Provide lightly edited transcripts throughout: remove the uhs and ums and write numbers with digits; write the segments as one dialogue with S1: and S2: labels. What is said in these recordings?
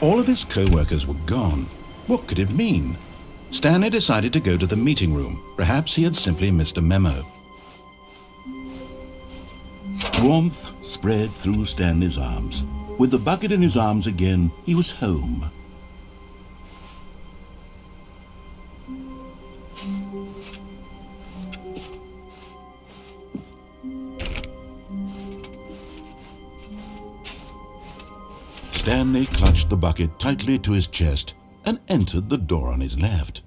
S1: All of his co-workers were gone. What could it mean? Stanley decided to go to the meeting room. Perhaps he had simply missed a memo. Warmth spread through Stanley's arms. With the bucket in his arms again, he was home. Stanley clutched the bucket tightly to his chest and entered the door on his left.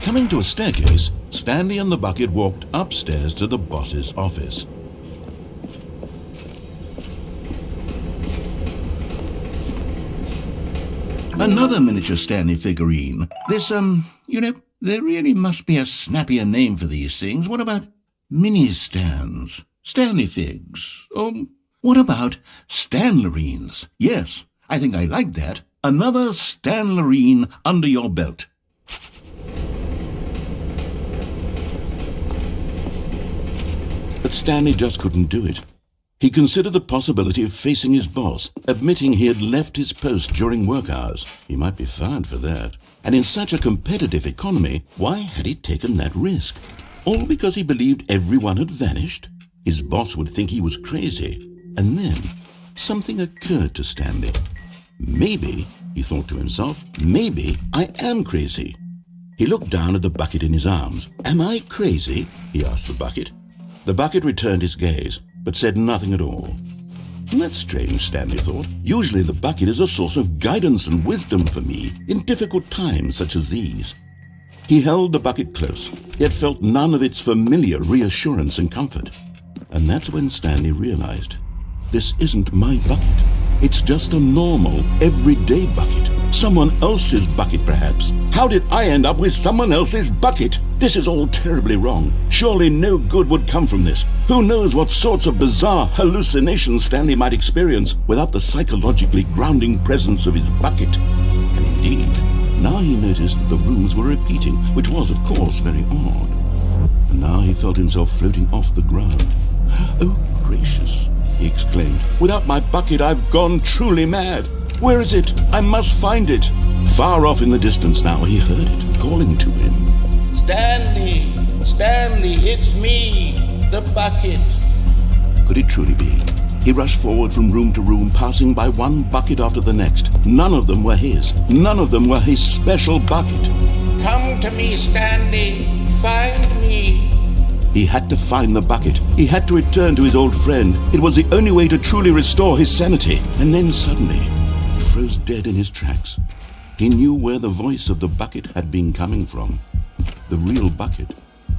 S1: Coming to a staircase, Stanley and the bucket walked upstairs to the boss's office. Another miniature Stanley figurine. This, there really must be a snappier name for these things. What about mini-stands? Stanley figs? What about Stanlerines? Yes, I think I like that. Another Stanlerine under your belt. But Stanley just couldn't do it. He considered the possibility of facing his boss, admitting he had left his post during work hours. He might be fired for that. And in such a competitive economy, why had he taken that risk? All because he believed everyone had vanished? His boss would think he was crazy. And then something occurred to Stanley. Maybe, he thought to himself, maybe I am crazy. He looked down at the bucket in his arms. Am I crazy? He asked the bucket. The bucket returned his gaze, but said nothing at all. That's strange, Stanley thought. Usually the bucket is a source of guidance and wisdom for me in difficult times such as these. He held the bucket close, yet felt none of its familiar reassurance and comfort. And that's when Stanley realized, this isn't my bucket. It's just a normal, everyday bucket. Someone else's bucket, perhaps. How did I end up with someone else's bucket? This is all terribly wrong. Surely no good would come from this. Who knows what sorts of bizarre hallucinations Stanley might experience without the psychologically grounding presence of his bucket. And indeed, now he noticed that the rooms were repeating, which was, of course, very odd. And now he felt himself floating off the ground. Oh, gracious, he exclaimed. Without my bucket, I've gone truly mad. Where is it? I must find it. Far off in the distance now, he heard it, calling to him. Stanley! Stanley, it's me, the bucket. Could it truly be? He rushed forward from room to room, passing by one bucket after the next. None of them were his. None of them were his special bucket. Come to me, Stanley. Find me. He had to find the bucket. He had to return to his old friend. It was the only way to truly restore his sanity. And then suddenly, he froze dead in his tracks. He knew where the voice of the bucket had been coming from. The real bucket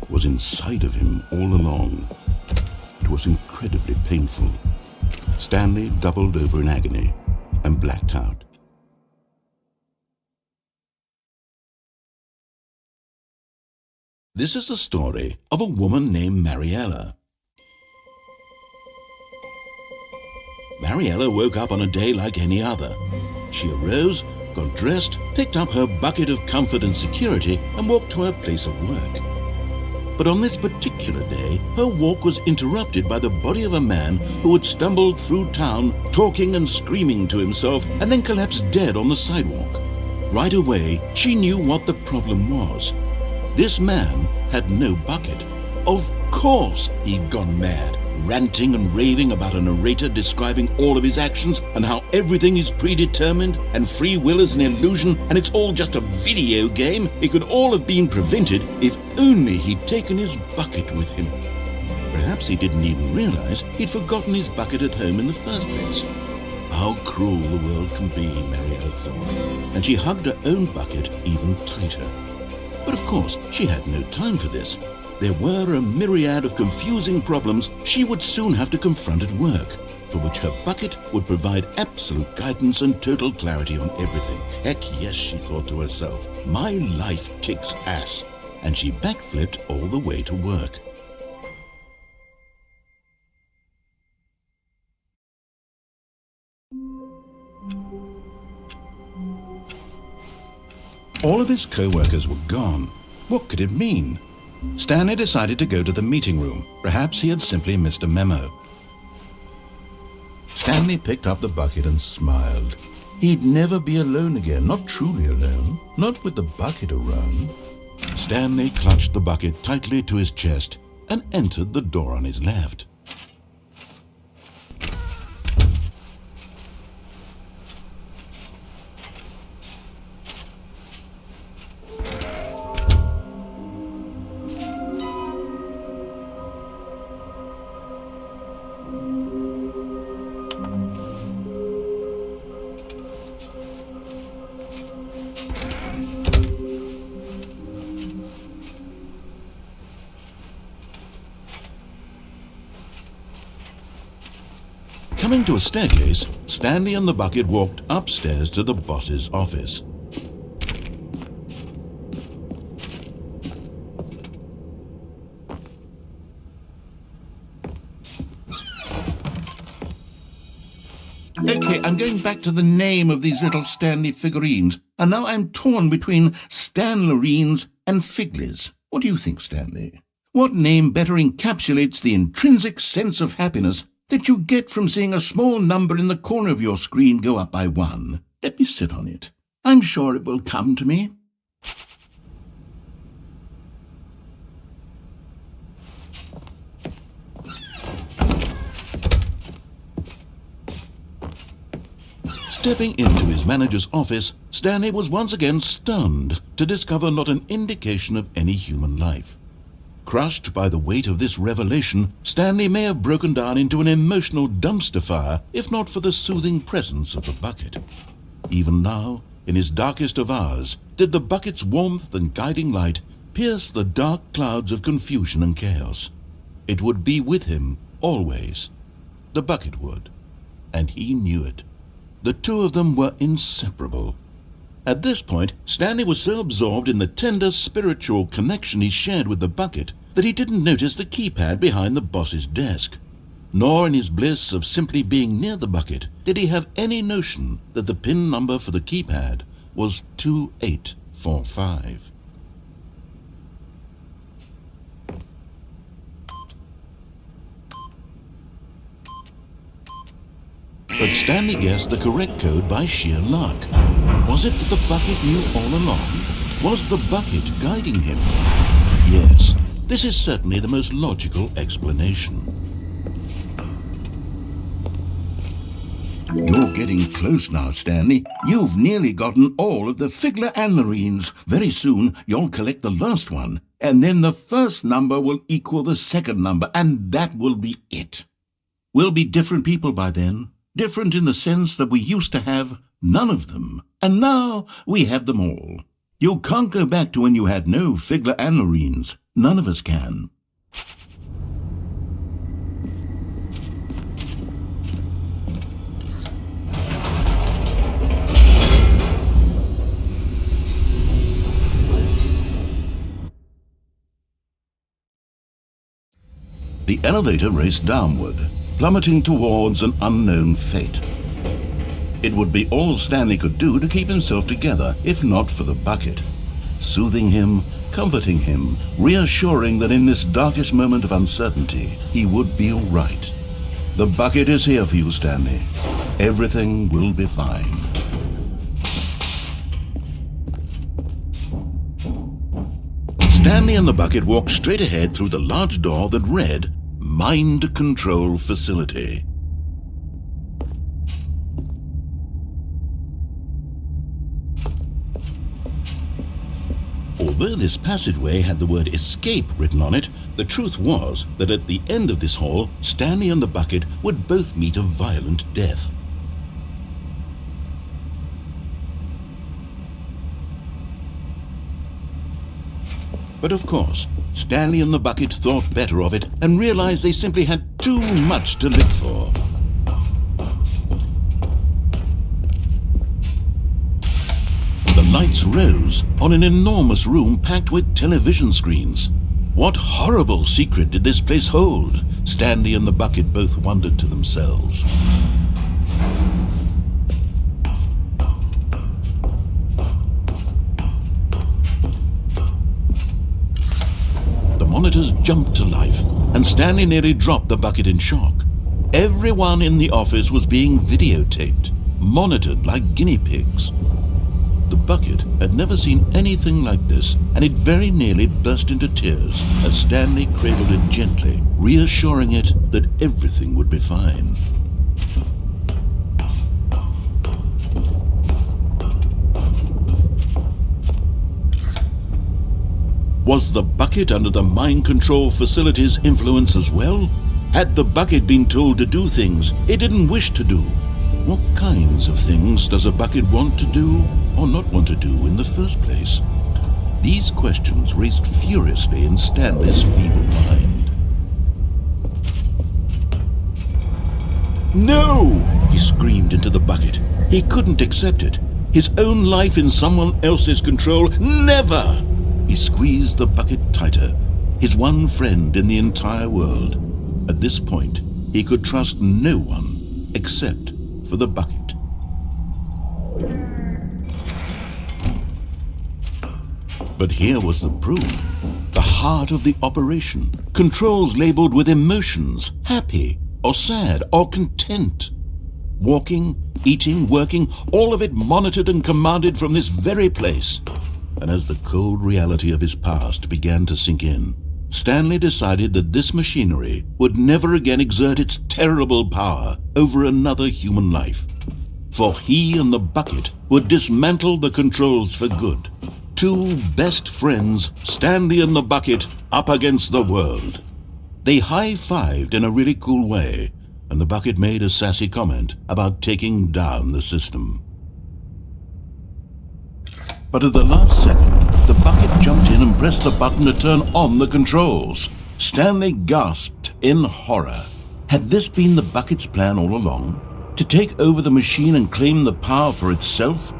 S1: was inside of him all along. It was incredibly painful. Stanley doubled over in agony and blacked out. This is the story of a woman named Mariella. Mariella woke up on a day like any other. She arose, got dressed, picked up her bucket of comfort and security, and walked to her place of work. But on this particular day, her walk was interrupted by the body of a man who had stumbled through town, talking and screaming to himself, and then collapsed dead on the sidewalk. Right away, she knew what the problem was. This man had no bucket. Of course he'd gone mad, ranting and raving about a narrator describing all of his actions and how everything is predetermined and free will is an illusion and it's all just a video game. It could all have been prevented if only he'd taken his bucket with him. Perhaps he didn't even realize he'd forgotten his bucket at home in the first place. How cruel the world can be, Mariella thought, and she hugged her own bucket even tighter. But of course, she had no time for this. There were a myriad of confusing problems she would soon have to confront at work. for which her bucket would provide absolute guidance and total clarity on everything. Heck yes, she thought to herself, my life kicks ass. And she backflipped all the way to work. All of his co-workers were gone. What could it mean? Stanley decided to go to the meeting room. Perhaps he had simply missed a memo. Stanley picked up the bucket and smiled. He'd never be alone again, not truly alone, not with the bucket around. Stanley clutched the bucket tightly to his chest and entered the door on his left. Coming to a staircase, Stanley and the bucket walked upstairs to the boss's office. Okay, I'm going back to the name of these little Stanley figurines, and now I'm torn between Stanlerines and Figlies. What do you think, Stanley? What name better encapsulates the intrinsic sense of happiness that you get from seeing a small number in the corner of your screen go up by 1? Let me sit on it. I'm sure it will come to me. Stepping into his manager's office, Stanley was once again stunned to discover not an indication of any human life. Crushed by the weight of this revelation, Stanley may have broken down into an emotional dumpster fire if not for the soothing presence of the bucket. Even now, in his darkest of hours, did the bucket's warmth and guiding light pierce the dark clouds of confusion and chaos. It would be with him always. The bucket would, and he knew it. The two of them were inseparable. At this point, Stanley was so absorbed in the tender spiritual connection he shared with the bucket that he didn't notice the keypad behind the boss's desk. Nor in his bliss of simply being near the bucket did he have any notion that the PIN number for the keypad was 2845. But Stanley guessed the correct code by sheer luck. Was it that the bucket knew all along? Was the bucket guiding him? Yes, this is certainly the most logical explanation. You're getting close now, Stanley. You've nearly gotten all of the Figler Anmarines. Very soon, you'll collect the last one, and then the first number will equal the second number, and that will be it. We'll be different people by then. Different in the sense that we used to have none of them, and now we have them all. You can't go back to when you had no Figler Anmarines. None of us can. The elevator raced downward, plummeting towards an unknown fate. It would be all Stanley could do to keep himself together, if not for the bucket. Soothing him, comforting him, reassuring that in this darkest moment of uncertainty, he would be all right. The bucket is here for you, Stanley. Everything will be fine. Stanley and the bucket walked straight ahead through the large door that read, Mind Control Facility. Although this passageway had the word escape written on it, the truth was that at the end of this hall, Stanley and the bucket would both meet a violent death. But of course, Stanley and the bucket thought better of it and realized they simply had too much to live for. lights rose on an enormous room packed with television screens. What horrible secret did this place hold? Stanley and the bucket both wondered to themselves. The monitors jumped to life, and Stanley nearly dropped the bucket in shock. Everyone in the office was being videotaped, monitored like guinea pigs. The bucket had never seen anything like this, and it very nearly burst into tears as Stanley cradled it gently, reassuring it that everything would be fine. Was the bucket under the mind control facility's influence as well? Had the bucket been told to do things it didn't wish to do? What kinds of things does a bucket want to do or not want to do in the first place? These questions raced furiously in Stanley's feeble mind. No! He screamed into the bucket. He couldn't accept it. His own life in someone else's control, never! He squeezed the bucket tighter, his one friend in the entire world. At this point, he could trust no one except for the bucket. But here was the proof. The heart of the operation. Controls labeled with emotions, happy or sad or content. Walking, eating, working, all of it monitored and commanded from this very place. And as the cold reality of his past began to sink in, Stanley decided that this machinery would never again exert its terrible power over another human life. For he and the bucket would dismantle the controls for good. Two best friends, Stanley and the bucket, up against the world. They high-fived in a really cool way, and the bucket made a sassy comment about taking down the system. But at the last second, the bucket jumped in and pressed the button to turn on the controls. Stanley gasped in horror. Had this been the bucket's plan all along? To take over the machine and claim the power for itself?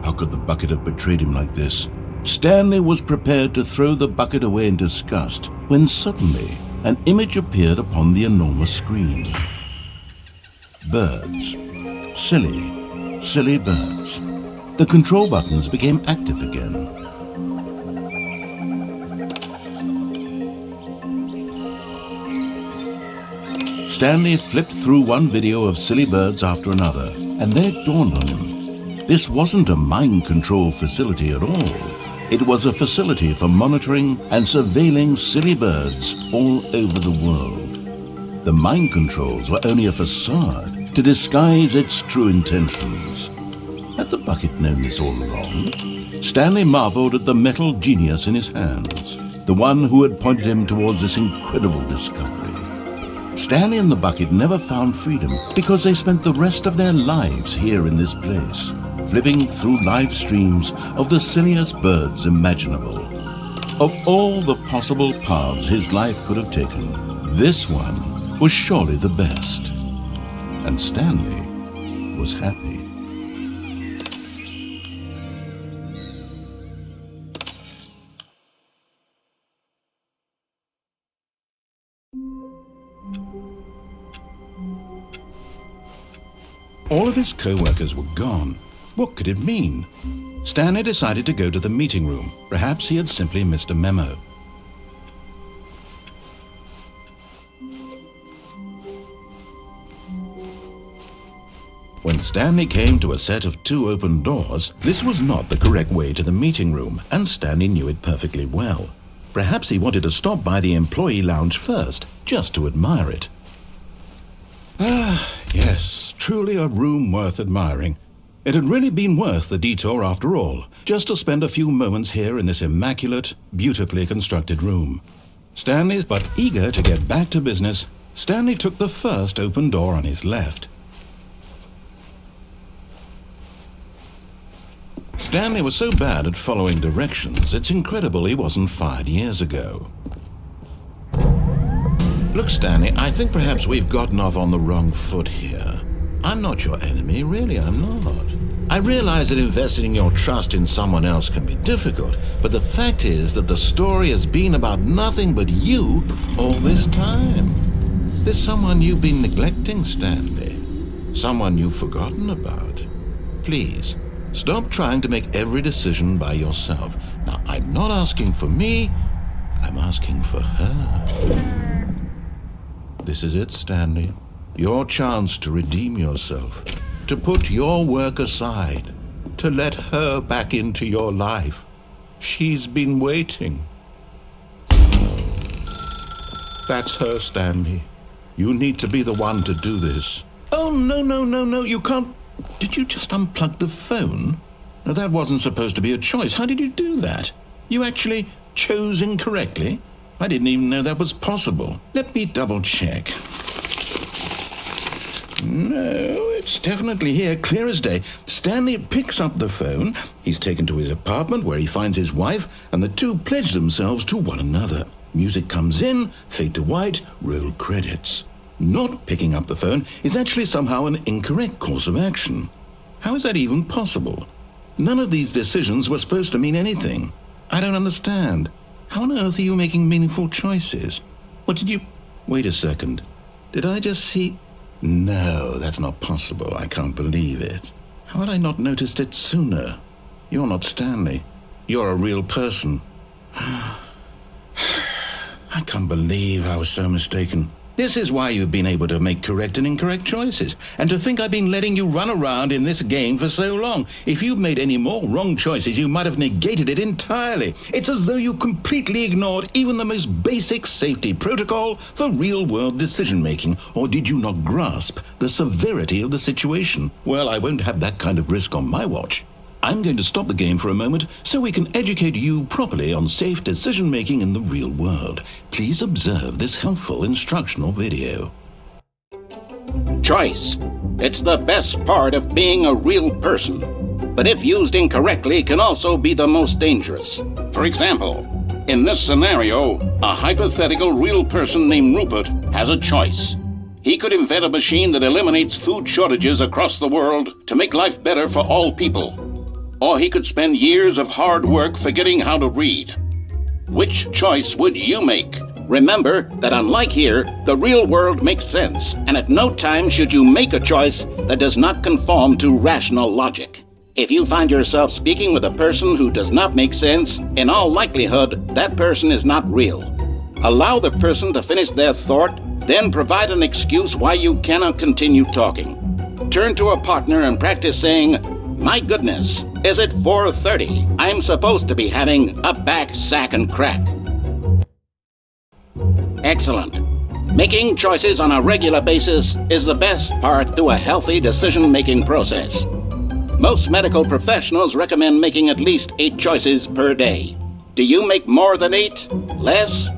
S1: How could the bucket have betrayed him like this? Stanley was prepared to throw the bucket away in disgust when suddenly an image appeared upon the enormous screen. Birds. Silly, silly birds. The control buttons became active again. Stanley flipped through one video of silly birds after another, and then it dawned on him. This wasn't a mind control facility at all. It was a facility for monitoring and surveilling silly birds all over the world. The mind controls were only a facade to disguise its true intentions. Had the bucket known this all along? Stanley marveled at the metal genius in his hands, the one who had pointed him towards this incredible discovery. Stanley and the bucket never found freedom because they spent the rest of their lives here in this place, flipping through live streams of the silliest birds imaginable. Of all the possible paths his life could have taken, this one was surely the best. And Stanley was happy. All of his co-workers were gone. What could it mean? Stanley decided to go to the meeting room. Perhaps he had simply missed a memo. When Stanley came to a set of 2 open doors, this was not the correct way to the meeting room, and Stanley knew it perfectly well. Perhaps he wanted to stop by the employee lounge first, just to admire it. Ah, yes, truly a room worth admiring. It had really been worth the detour after all, just to spend a few moments here in this immaculate, beautifully constructed room. Stanley, but eager to get back to business, Stanley took the first open door on his left. Stanley was so bad at following directions, it's incredible he wasn't fired years ago. Look, Stanley, I think perhaps we've gotten off on the wrong foot here. I'm not your enemy, really, I'm not. I realize that investing your trust in someone else can be difficult, but the fact is that the story has been about nothing but you all this time. There's someone you've been neglecting, Stanley. Someone you've forgotten about. Please, stop trying to make every decision by yourself. Now, I'm not asking for me, I'm asking for her. This is it, Stanley. Your chance to redeem yourself. To put your work aside. To let her back into your life. She's been waiting. That's her, Stanley. You need to be the one to do this. Oh, no, you can't. Did you just unplug the phone? No, that wasn't supposed to be a choice. How did you do that? You actually chose incorrectly? I didn't even know that was possible. Let me double check. No, it's definitely here, clear as day. Stanley picks up the phone. He's taken to his apartment where he finds his wife, and the two pledge themselves to one another. Music comes in, fade to white, roll credits. Not picking up the phone is actually somehow an incorrect course of action. How is that even possible? None of these decisions were supposed to mean anything. I don't understand. How on earth are you making meaningful choices? What did you... Wait a second. Did I just see... No, that's not possible. I can't believe it. How had I not noticed it sooner? You're not Stanley. You're a real person. I can't believe I was so mistaken. This is why you've been able to make correct and incorrect choices. And to think I've been letting you run around in this game for so long. If you'd made any more wrong choices, you might have negated it entirely. It's as though you completely ignored even the most basic safety protocol for real-world decision-making. Or did you not grasp the severity of the situation? Well, I won't have that kind of risk on my watch. I'm going to stop the game for a moment so we can educate you properly on safe decision-making in the real world. Please observe this helpful instructional video.
S2: Choice. It's the best part of being a real person. But if used incorrectly, can also be the most dangerous. For example, in this scenario, a hypothetical real person named Rupert has a choice. He could invent a machine that eliminates food shortages across the world to make life better for all people. Or he could spend years of hard work forgetting how to read. Which choice would you make? Remember that unlike here, the real world makes sense, and at no time should you make a choice that does not conform to rational logic. If you find yourself speaking with a person who does not make sense, in all likelihood, that person is not real. Allow the person to finish their thought, then provide an excuse why you cannot continue talking. Turn to a partner and practice saying, "My goodness, is it 4:30? I'm supposed to be having a back, sack, and crack." Excellent. Making choices on a regular basis is the best part to a healthy decision-making process. Most medical professionals recommend making at least 8 choices per day. Do you make more than 8? Less?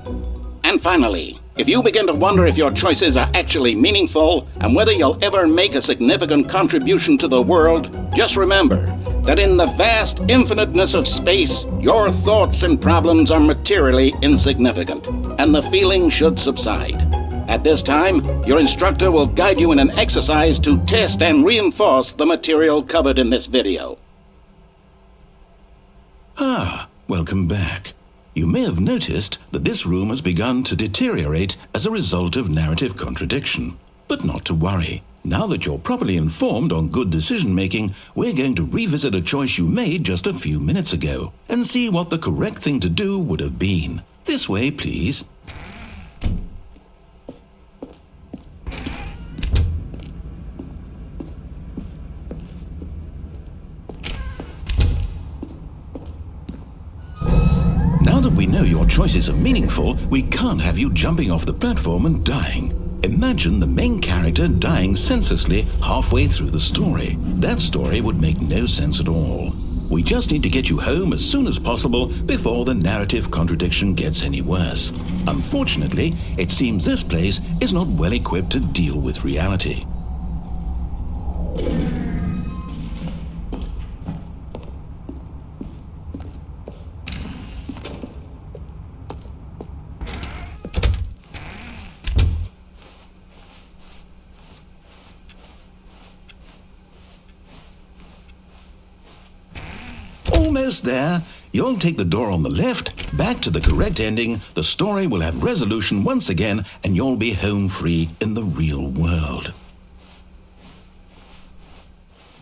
S2: And finally, if you begin to wonder if your choices are actually meaningful and whether you'll ever make a significant contribution to the world, just remember that in the vast infiniteness of space, your thoughts and problems are materially insignificant, and the feeling should subside. At this time, your instructor will guide you in an exercise to test and reinforce the material covered in this video.
S1: Welcome back. You may have noticed that this room has begun to deteriorate as a result of narrative contradiction. But not to worry. Now that you're properly informed on good decision-making, we're going to revisit a choice you made just a few minutes ago and see what the correct thing to do would have been. This way, please. Now that we know your choices are meaningful, we can't have you jumping off the platform and dying. Imagine the main character dying senselessly halfway through the story. That story would make no sense at all. We just need to get you home as soon as possible before the narrative contradiction gets any worse. Unfortunately, it seems this place is not well equipped to deal with reality.
S3: almost there. You'll take the door on the left, back to the correct ending, the story will have resolution once again, and you'll be home free in the real world.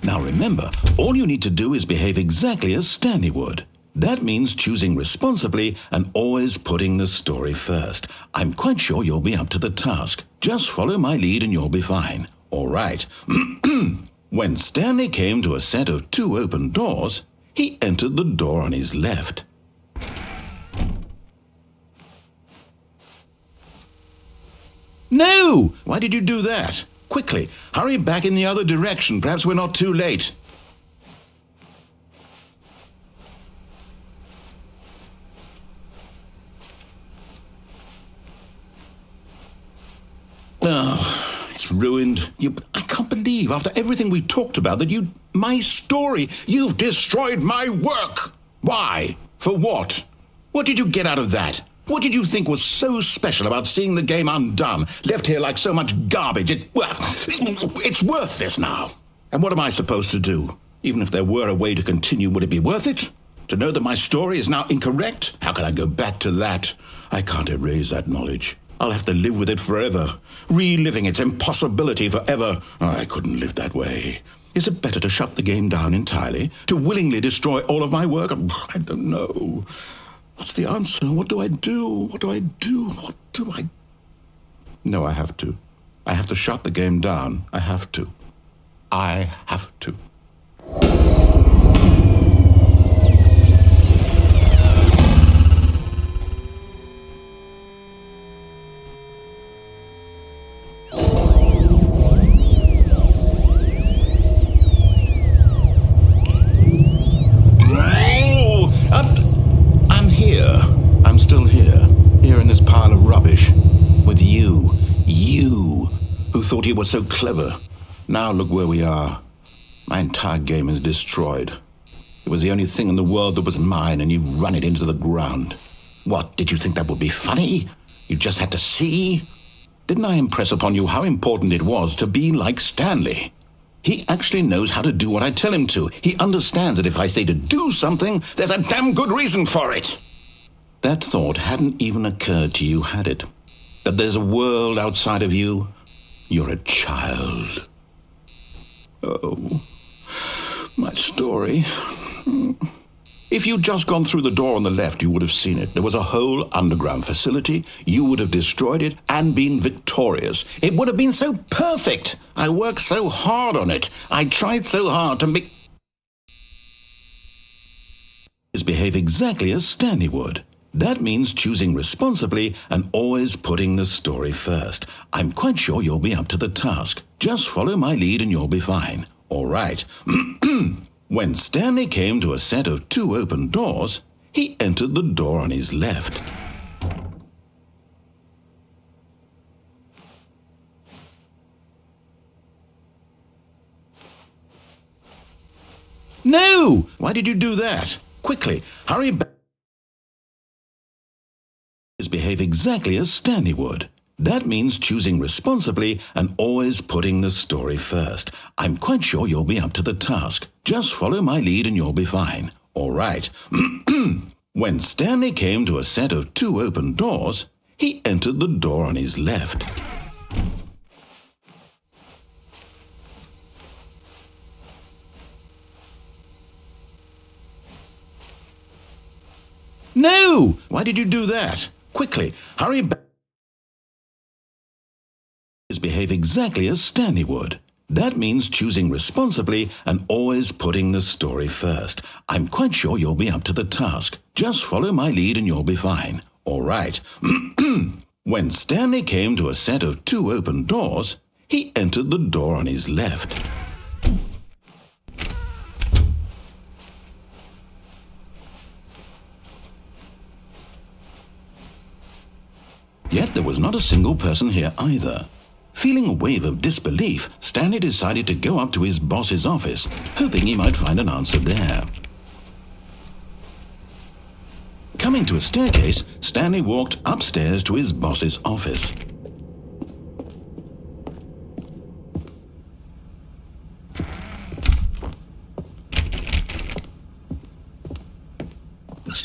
S3: Now remember, all you need to do is behave exactly as Stanley would. That means choosing responsibly and always putting the story first. I'm quite sure you'll be up to the task. Just follow my lead and you'll be fine. All right. When Stanley came to a set of 2 open doors, he entered the door on his left. No! Why did you do that? Quickly, hurry back in the other direction. Perhaps we're not too late. Oh, it's ruined. I can't believe, after everything we talked about, that my story, you've destroyed my work. Why? For what? What did you get out of that? What did you think was so special about seeing the game undone, left here like so much garbage? It's worthless now. And what am I supposed to do? Even if there were a way to continue, would it be worth it? To know that my story is now incorrect? How can I go back to that? I can't erase that knowledge. I'll have to live with it forever, reliving its impossibility forever. I couldn't live that way. Is it better to shut the game down entirely? To willingly destroy all of my work? I don't know. What's the answer? What do I do? What do I do? What do I... No, I have to. I have to shut the game down. I have to. I have to. Thought you were so clever. Now look where we are. My entire game is destroyed. It was the only thing in the world that was mine, and you've run it into the ground. What, did you think that would be funny? You just had to see? Didn't I impress upon you how important it was to be like Stanley? He actually knows how to do what I tell him to. He understands that if I say to do something, there's a damn good reason for it. That thought hadn't even occurred to you, had it? That there's a world outside of you? You're a child. Oh, my story. If you'd just gone through the door on the left, you would have seen it. There was a whole underground facility. You would have destroyed it and been victorious. It would have been so perfect. I worked so hard on it. I tried so hard to make... Behave exactly as Stanley would. That means choosing responsibly and always putting the story first. I'm quite sure you'll be up to the task. Just follow my lead and you'll be fine. All right. When Stanley came to a set of 2 open doors, he entered the door on his left. No! Why did you do that? Quickly, hurry back. Behave exactly as Stanley would. That means choosing responsibly and always putting the story first. I'm quite sure you'll be up to the task. Just follow my lead and you'll be fine. All right. When Stanley came to a set of 2 open doors, he entered the door on his left. No! Why did you do that? Quickly, hurry back. Behave exactly as Stanley would. That means choosing responsibly and always putting the story first. I'm quite sure you'll be up to the task. Just follow my lead and you'll be fine. All right. When Stanley came to a set of 2 open doors, he entered the door on his left. Yet there was not a single person here either. Feeling a wave of disbelief, Stanley decided to go up to his boss's office, hoping he might find an answer there. Coming to a staircase, Stanley walked upstairs to his boss's office.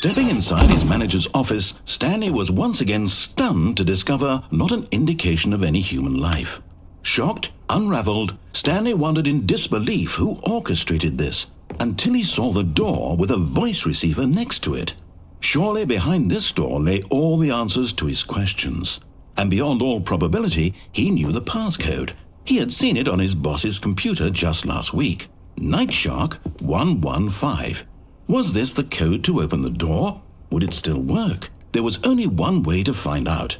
S3: Stepping inside his manager's office, Stanley was once again stunned to discover not an indication of any human life. Shocked, unraveled, Stanley wondered in disbelief who orchestrated this, until he saw the door with a voice receiver next to it. Surely behind this door lay all the answers to his questions. And beyond all probability, he knew the passcode. He had seen it on his boss's computer just last week. Night Shark 115. Was this the code to open the door? Would it still work? There was only one way to find out.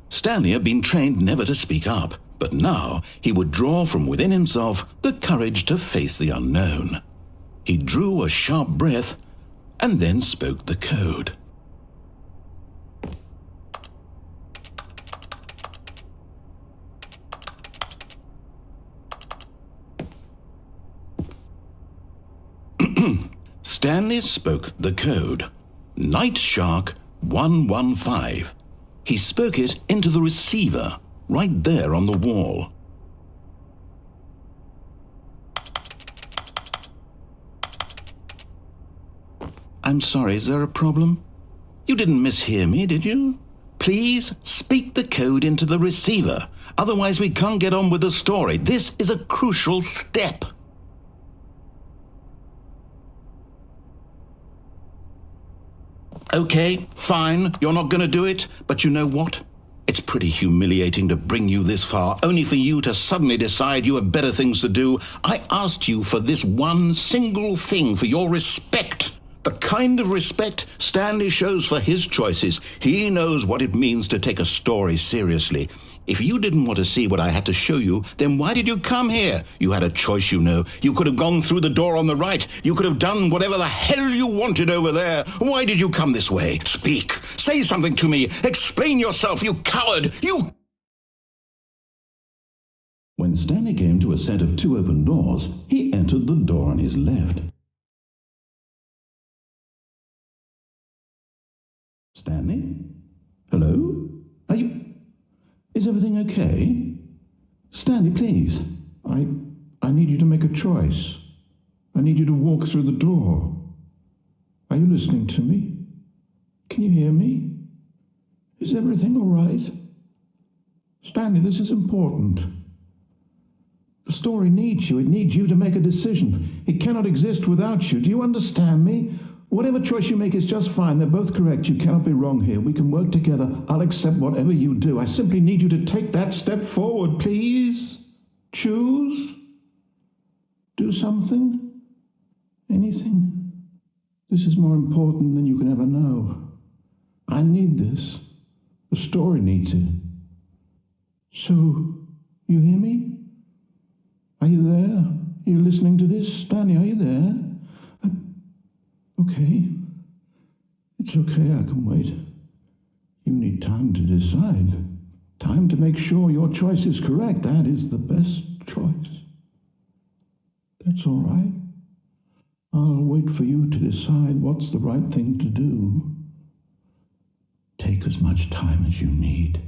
S3: Stanley had been trained never to speak up, but now he would draw from within himself the courage to face the unknown. He drew a sharp breath and then spoke the code. Stanley spoke the code. Night Shark 115. He spoke it into the receiver, right there on the wall. I'm sorry, is there a problem? You didn't mishear me, did you? Please speak the code into the receiver. Otherwise we can't get on with the story. This is a crucial step. Okay, fine, you're not going to do it, but you know what? It's pretty humiliating to bring you this far, only for you to suddenly decide you have better things to do. I asked you for this one single thing, for your respect. The kind of respect Stanley shows for his choices. He knows what it means to take a story seriously. If you didn't want to see what I had to show you, then why did you come here? You had a choice, you know. You could have gone through the door on the right. You could have done whatever the hell you wanted over there. Why did you come this way? Speak. Say something to me. Explain yourself, you coward. You...
S1: When Stanley came to a set of 2 open doors, he entered the door on his left. Stanley? Hello? Are you... Is everything okay? Stanley, please. I need you to make a choice. I need you to walk through the door. Are you listening to me? Can you hear me? Is everything all right? Stanley, this is important. The story needs you. It needs you to make a decision. It cannot exist without you. Do you understand me? Whatever choice you make is just fine. They're both correct. You cannot be wrong here. We can work together. I'll accept whatever you do. I simply need you to take that step forward, please. Choose. Do something. Anything. This is more important than you can ever know. I need this. The story needs it. So, you hear me? Are you there? Are you listening to this? Stanley, are you there? Okay. It's okay, I can wait. You need time to decide. Time to make sure your choice is correct. That is the best choice. That's all right. I'll wait for you to decide what's the right thing to do. Take as much time as you need.